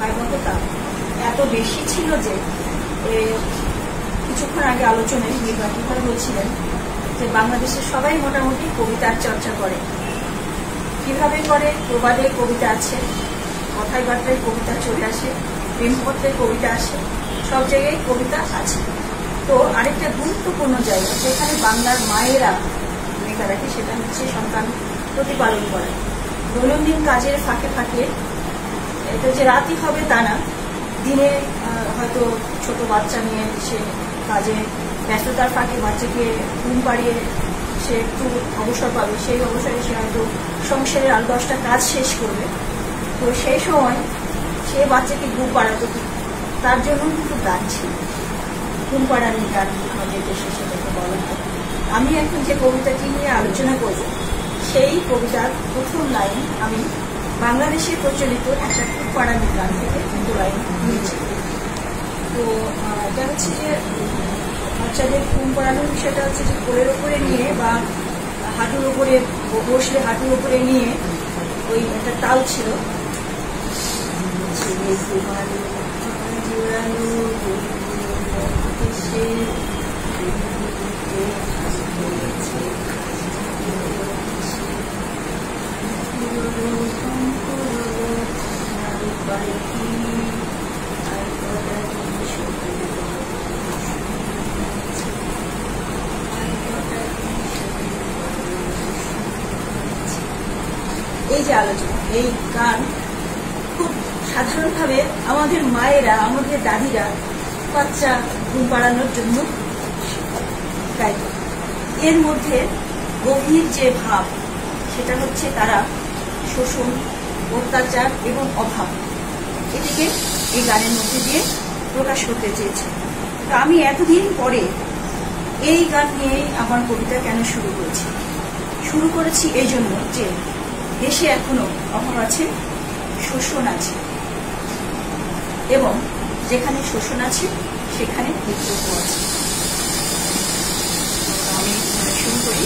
দায়বদ্ধতা এত বেশি ছিল যে কিছুক্ষণ আগে আলোচনায় নির্বাচিতভাবে বলছিলেন যে বাংলাদেশের সবাই মোটামুটি কবিতার চর্চা করে। কিভাবে করে? প্রবাদে কবিতা আছে, কথায় বার্তায় কবিতা চলে আসে, প্রেমপত্রে কবিতা আসে, সব জায়গায় কবিতা আছে। তো আরেকটা গুরুত্বপূর্ণ জায়গা যেখানে বাংলার মায়েরা ভূমিকা রাখে সেটা হচ্ছে সন্তান প্রতিপালন করা। দৈনন্দিন কাজের ফাঁকে ফাঁকে এটা যে রাতই হবে তা না, দিনে হয়তো ছোট বাচ্চা নিয়ে সে কাজে ব্যস্ততার ফাঁকে বাচ্চাকে ঘুম পাড়িয়ে সে একটু অবসর পাবে, সেই অবসরে সে হয়তো সংসারের আরো 10টা কাজ শেষ করবে। তো সেই সময় সে বাচ্চাকে ঘুম পাড়াতো, তার জন্য কিন্তু গান ছিল, ঘুম পাড়ানি গান আমাদের দেশে সেটাকে বলা হয়। আমি এখন যে কবিতাটি নিয়ে আলোচনা করব সেই কবিতার প্রথম লাইন আমি বাংলাদেশে প্রচলিত একটা ঘুম পাড়ানি গান থেকে দুটো লাইন নিয়েছি। তো এটা হচ্ছে যে বাচ্চাদের ঘুম পাড়ানোর বিষয়টা হচ্ছে যে কোলের ওপরে নিয়ে বা হাঁটুর ওপরে বসলে হাঁটুর ওপরে নিয়ে ওই একটা তাল ছিল, এই যে আলোচনা, এই গান খুব সাধারণভাবে আমাদের মায়েরা, আমাদের দাদিরা বাচ্চা ঘুম পাড়ানোর জন্য গাইত। এর মধ্যে গভীর যে ভাব সেটা হচ্ছে তারা শোষণ, অত্যাচার এবং অভাব এটিকে এই গানের মধ্যে দিয়ে প্রকাশ করতে চেয়েছে। তো আমি এতদিন পরে এই গান নিয়েই আমার কবিতা কেন শুরু করেছি এই জন্য যে দেশে এখনো অভাব আছে, শোষণ আছে, এবং যেখানে শোষণ আছে সেখানে বিদ্রোহ আছে। আমি শুরু করি।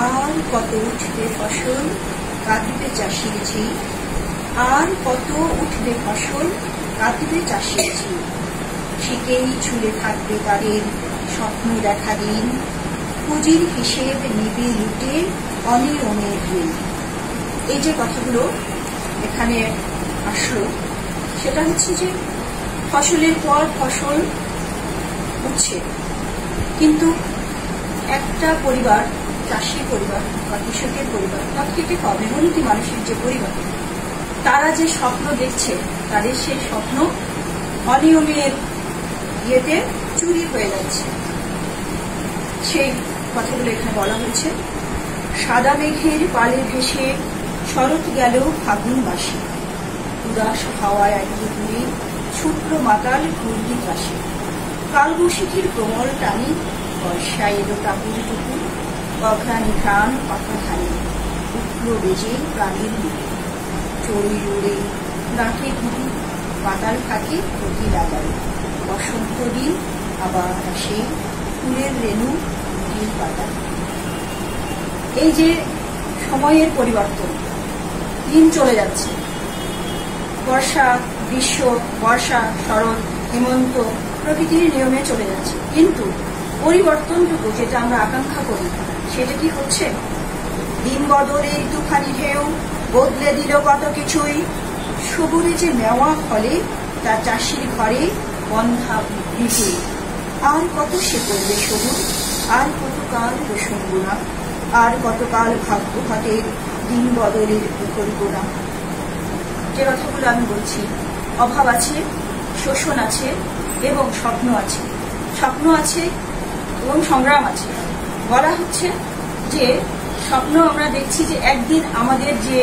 আর কত উঠবে ফসল কাঁদিবে চাষির ঝি, আর কত উঠবে ফসল কাঁদিবে চাষির ঝি, ঠিকই ঝুলে থাকবে তাদের স্বপ্ন দেখা দিন, পুঁজির হিসেব নিবে লুটে অনিয়মের ঋণ। এই যে কথাগুলো এখানে আসলো সেটা হচ্ছে যে ফসলের পর ফসল উঠছে, কিন্তু একটা পরিবার, চাষি পরিবার বা কৃষকের পরিবার বা খেটে খাওয়া মেহনতি মানুষের যে পরিবার, তারা যে স্বপ্ন দেখছে তাদের সেই স্বপ্ন অনিয়মের ইয়েতে চুরি হয়ে যাচ্ছে। সেই কথাগুলো এখানে বলা হয়েছে। সাদা মেঘের পালে ভেসে শরৎ গেল ফাগুন মাসে, উদাস হাওয়ায় একটু দূরে ছুটল মাতাল ঘূর্ণি ত্রাসে, কালবৈশাখীর কোমল টানি বর্ষা এলো টাপুর টুকু, অঘ্রাণী ঘ্রাণ পাতা ধানে উঠল বেজে প্রাণীর মুখে, চড়ুই উড়ে ডাকে ঘুরি পাতাল ফাঁকে প্রতি লাগাই, বসন্ত দিন আবার আসে ফুলের রেণু নীল পাতা। এই যে সময়ের পরিবর্তন, দিন চলে যাচ্ছে, বর্ষা, গ্রীষ্ম, বর্ষা, শরৎ, হেমন্ত প্রকৃতির নিয়মে চলে যাচ্ছে, কিন্তু পরিবর্তনটুকু যেটা আমরা আকাঙ্ক্ষা করি সেটা কি হচ্ছে? দিন বদলের তুফানি ঢেউ বদলে দিল কত কিছুই, সবুরে যে মেওয়া ফলে তা চাষির ঘরে বন্ধা ভিটে, আর কত সে করবে সবুজ, আর কতকাল রসুন গুণা, আর কতকাল ভাগ্যঘাতের দিন বদলের পরিকল্পনা। যে কথাগুলো আমি বলছি, অভাব আছে, শোষণ আছে এবং স্বপ্ন আছে, এবং সংগ্রাম আছে। বলা হচ্ছে যে স্বপ্ন আমরা দেখছি যে একদিন আমাদের যে